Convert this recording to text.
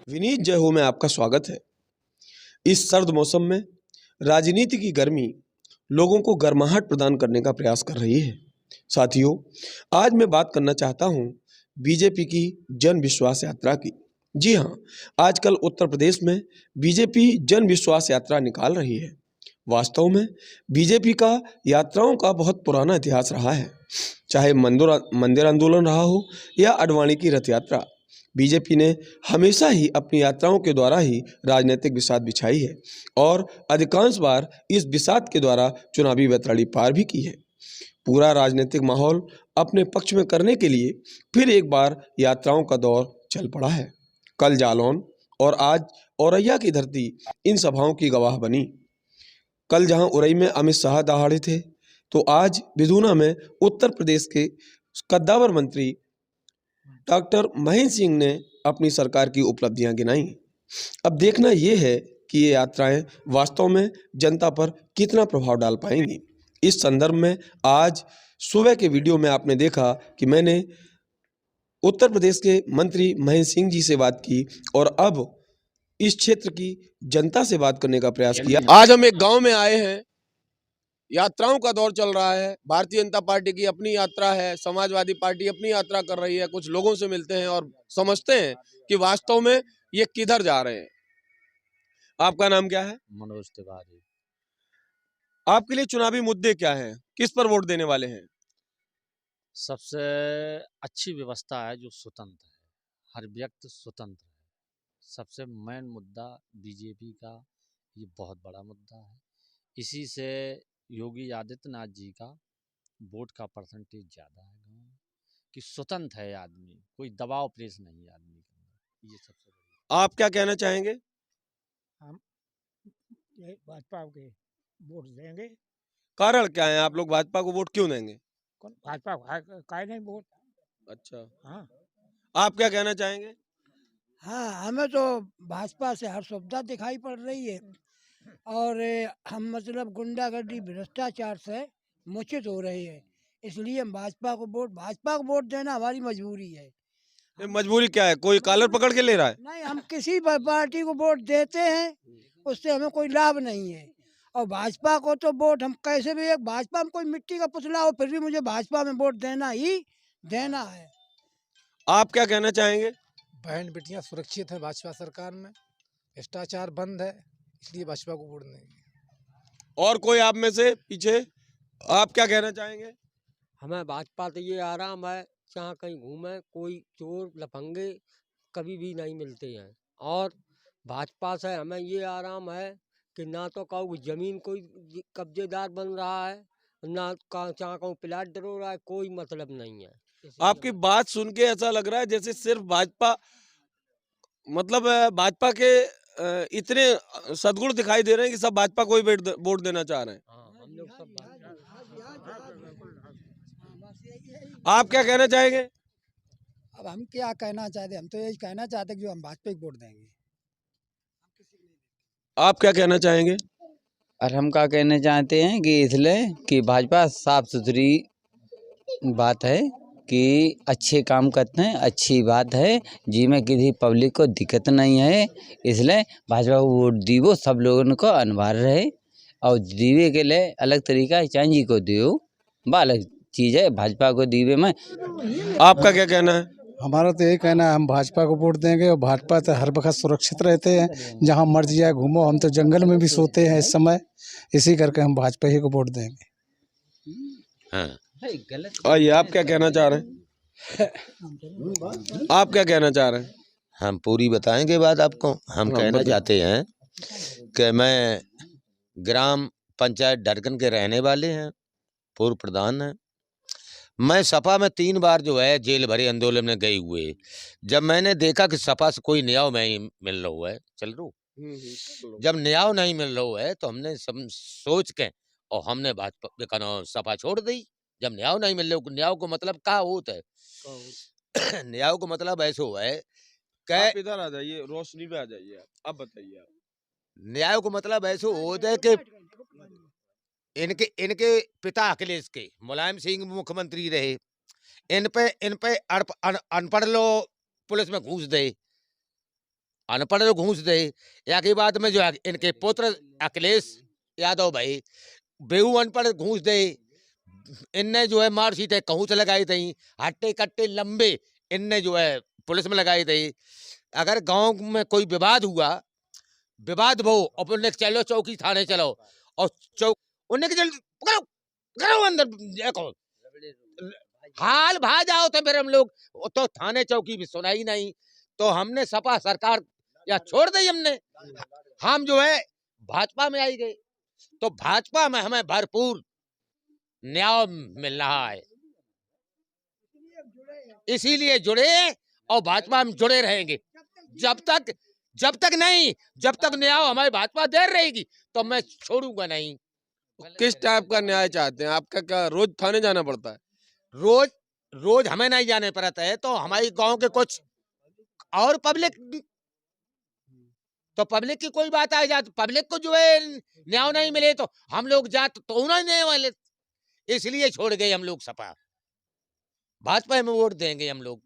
विनीत जय हो में आपका स्वागत है। इस सर्द मौसम में राजनीति की गर्मी लोगों को गर्माहट प्रदान करने का प्रयास कर रही है। साथियों, आज मैं बात करना चाहता हूं बीजेपी की जन विश्वास यात्रा की। जी हां, आजकल उत्तर प्रदेश में बीजेपी जन विश्वास यात्रा निकाल रही है। वास्तव में बीजेपी का यात्राओं का बहुत पुराना इतिहास रहा है। चाहे मंदिर आंदोलन रहा हो या आडवाणी की रथ यात्रा, बीजेपी ने हमेशा ही अपनी यात्राओं के द्वारा ही राजनीतिक बिसात बिछाई है और अधिकांश बार इस बिसात के द्वारा चुनावी वैतरणी पार भी की है। पूरा राजनीतिक माहौल अपने पक्ष में करने के लिए फिर एक बार यात्राओं का दौर चल पड़ा है। कल जालौन और आज औरैया की धरती इन सभाओं की गवाह बनी। कल जहां उरई में अमित शाह दहाड़े थे, तो आज बिधूना में उत्तर प्रदेश के कद्दावर मंत्री डॉक्टर महेंद्र सिंह ने अपनी सरकार की उपलब्धियां गिनाई। अब देखना यह है कि ये यात्राएं वास्तव में जनता पर कितना प्रभाव डाल पाएंगी। इस संदर्भ में आज सुबह के वीडियो में आपने देखा कि मैंने उत्तर प्रदेश के मंत्री महेंद्र सिंह जी से बात की और अब इस क्षेत्र की जनता से बात करने का प्रयास किया। आज हम एक गांव में आए हैं। यात्राओं का दौर चल रहा है। भारतीय जनता पार्टी की अपनी यात्रा है, समाजवादी पार्टी अपनी यात्रा कर रही है। कुछ लोगों से मिलते हैं और समझते हैं कि वास्तव में ये किधर जा रहे हैं। आपका नाम क्या है? मनोज तिवारी। आपके लिए चुनावी मुद्दे क्या हैं? किस पर वोट देने वाले हैं? सबसे अच्छी व्यवस्था है जो स्वतंत्र है, हर व्यक्ति स्वतंत्र है। सबसे मेन मुद्दा बीजेपी का ये बहुत बड़ा मुद्दा है। इसी से योगी आदित्यनाथ जी का वोट का परसेंटेज ज़्यादा है गाँव में, कि स्वतंत्र है आदमी, कोई दबाव प्रेस नहीं है आदमी के अंदर। ये सबसे बड़ी। आप क्या कहना चाहेंगे? हम भाजपा के वोट देंगे। कारण क्या है, आप लोग भाजपा को वोट क्यों देंगे? कौन भाजपा काय नहीं वोट। अच्छा, हाँ आप क्या कहना चाहेंगे? हाँ, हमें तो भाजपा से हर सुविधा दिखाई पड़ रही है और हम मतलब गुंडागर्दी भ्रष्टाचार से मुचित हो रहे हैं। इसलिए हम भाजपा को वोट देना हमारी मजबूरी है। ये मजबूरी क्या है? कोई कॉलर पकड़ के ले रहा है? नहीं, हम किसी पार्टी को वोट देते हैं, उससे हमें कोई लाभ नहीं है। और भाजपा को तो वोट हम कैसे भी, एक भाजपा में कोई मिट्टी का पुतला हो फिर भी मुझे भाजपा में वोट देना ही देना है। आप क्या कहना चाहेंगे? बहन बेटियां सुरक्षित हैं भाजपा सरकार में, भ्रष्टाचार बंद है, इसलिए भाजपा को वोट देंगे। और कोई आप में से पीछे, आप क्या कहना चाहेंगे? हमें भाजपा से ये आराम है, जहाँ कहीं घूमे कोई चोर लफंगे कभी भी नहीं मिलते हैं। और भाजपा से हमें ये आराम है कि ना तो कहूँ जमीन कोई कब्जेदार बन रहा है, ना जहाँ कहूँ प्लाट डरो रहा है, कोई मतलब नहीं है। आपकी बात सुन के ऐसा लग रहा है जैसे सिर्फ भाजपा, मतलब भाजपा के इतने सद्गुण दिखाई दे रहे हैं कि सब भाजपा को ही वोट देना चाह रहे हैं। हाँ, हम लोग सब आप क्या कहना चाहेंगे? अब हम क्या कहना चाहते, हम तो यही कहना चाहते हैं कि जो हम भाजपा को वोट देंगे। आप क्या कहना चाहेंगे? और हम क्या कहना चाहते हैं कि इसलिए कि भाजपा साफ सुथरी बात है कि अच्छे काम करते हैं, अच्छी बात है जी, में किसी पब्लिक को दिक्कत नहीं है। इसलिए भाजपा को वोट दीवो, सब लोगों को अनिवार्य रहे और दीवे के लिए अलग तरीका है, चांद जी को दियो बा अलग चीज़ है, भाजपा को दीवे में। आपका क्या कहना है? हमारा तो यही कहना है, हम भाजपा को वोट देंगे और भाजपा से हर वक्त सुरक्षित रहते हैं, जहां मर्जी जाए घूमो। हम तो जंगल में भी सोते हैं इस समय, इसी करके हम भाजपा ही को वोट देंगे। हाँ। और आप क्या कहना चाह रहे हैं? आप क्या कहना चाह रहे हैं? हम पूरी बताएंगे बात आपको। हम कहना चाहते हैं कि मैं ग्राम पंचायत डरकन के रहने वाले हैं, पूर्व प्रधान हैं। मैं सपा में 3 बार जो है जेल भरे आंदोलन में गए हुए। जब मैंने देखा कि सपा से कोई न्याय नहीं मिल रहा है, चल रो जब न्याय नहीं मिल रहा है तो हमने सब सोच के और हमने भाजपा सपा छोड़ दी। जब न्याय नहीं मिल रहा, न्याय को मतलब क्या होता है? न्याय को मतलब ऐसा है आप इधर आ जाइए, रोशनी पे आ जाइए। अब बताइए आप। न्याय को मतलब ऐसा होता है कि इनके पिता अखिलेश के मुलायम सिंह मुख्यमंत्री रहे, इन पे अनपढ़ लोग पुलिस में घूस दे, अनपढ़ तो घूस दे। या की बात में जो है इनके पुत्र अखिलेश यादव भाई बेहू अनपढ़ घूस दे। इनने जो है मार सीटे कहूँ से लगाई थी, हट्टे कट्टे लंबे इनने जो है पुलिस में लगाई थी। अगर गांव में कोई विवाद हुआ, विवाद वो अपने चलो चौकी थाने चलो और चौक उन्हें के पकड़ो पकड़ो अंदर देखो हाल भा जाओ तो फिर हम लोग तो थाने चौकी भी सुनाई नहीं। तो हमने सपा सरकार या छोड़ दी हमने, हम जो है भाजपा में आई गए। तो भाजपा में हमें भरपूर न्याय मिल रहा है, इसीलिए जुड़े और भाजपा में जुड़े रहेंगे। जब तक नहीं, जब तक न्याय हमारी भाजपा दे रहेगी तो मैं छोड़ूंगा नहीं। किस टाइप का न्याय चाहते हैं? आपका क्या रोज थाने जाना पड़ता है? रोज हमें नहीं जाने पड़ता है, तो हमारी गांव के कुछ और पब्लिक, तो पब्लिक की कोई बात आ जाती, पब्लिक को जो है न्याय नहीं मिले तो हम लोग जात तो उन्हें नहीं वाले, इसलिए छोड़ गए हम लोग सपा। भाजपा में वोट देंगे हम लोग।